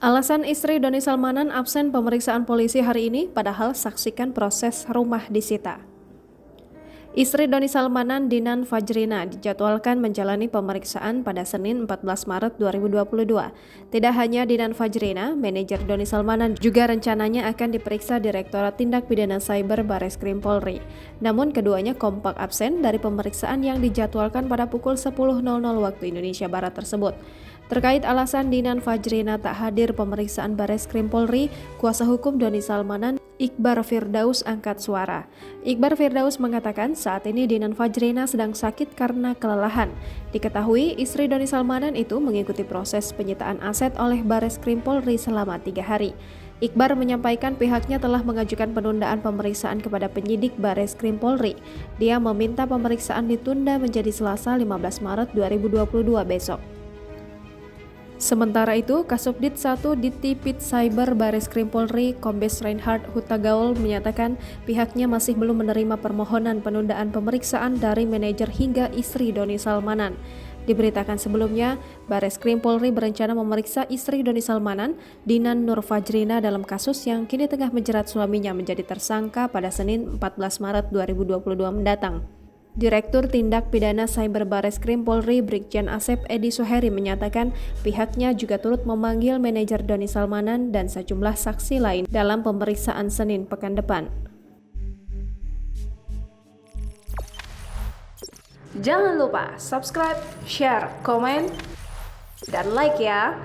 Alasan istri Doni Salmanan absen pemeriksaan polisi hari ini, padahal saksikan proses rumah disita. Istri Doni Salmanan, Dinan Fajrina, dijadwalkan menjalani pemeriksaan pada Senin 14 Maret 2022. Tidak hanya Dinan Fajrina, manajer Doni Salmanan juga rencananya akan diperiksa Direktorat Tindak Pidana Cyber Bareskrim Polri. Namun keduanya kompak absen dari pemeriksaan yang dijadwalkan pada pukul 10.00 waktu Indonesia Barat tersebut. Terkait alasan Dinan Fajrina tak hadir pemeriksaan Bareskrim Polri, kuasa hukum Doni Salmanan, Iqbar Firdaus, angkat suara. Iqbar Firdaus mengatakan saat ini Dinan Fajrina sedang sakit karena kelelahan. Diketahui istri Doni Salmanan itu mengikuti proses penyitaan aset oleh Bareskrim Polri selama 3 hari. Iqbar menyampaikan pihaknya telah mengajukan penundaan pemeriksaan kepada penyidik Bareskrim Polri. Dia meminta pemeriksaan ditunda menjadi Selasa 15 Maret 2022 besok. Sementara itu, Kasubdit 1 Ditipid Cyber Bareskrim Polri, Kombes Reinhard Hutagaul menyatakan pihaknya masih belum menerima permohonan penundaan pemeriksaan dari manajer hingga istri Doni Salmanan. Diberitakan sebelumnya, Bareskrim Polri berencana memeriksa istri Doni Salmanan, Dinan Nur Fajrina, dalam kasus yang kini tengah menjerat suaminya menjadi tersangka pada Senin 14 Maret 2022 mendatang. Direktur Tindak Pidana Cyber Bareskrim Polri Brigjen Asep Edi Suheri menyatakan pihaknya juga turut memanggil manajer Doni Salmanan dan sejumlah saksi lain dalam pemeriksaan Senin pekan depan. Jangan lupa subscribe, share, komen, dan like ya!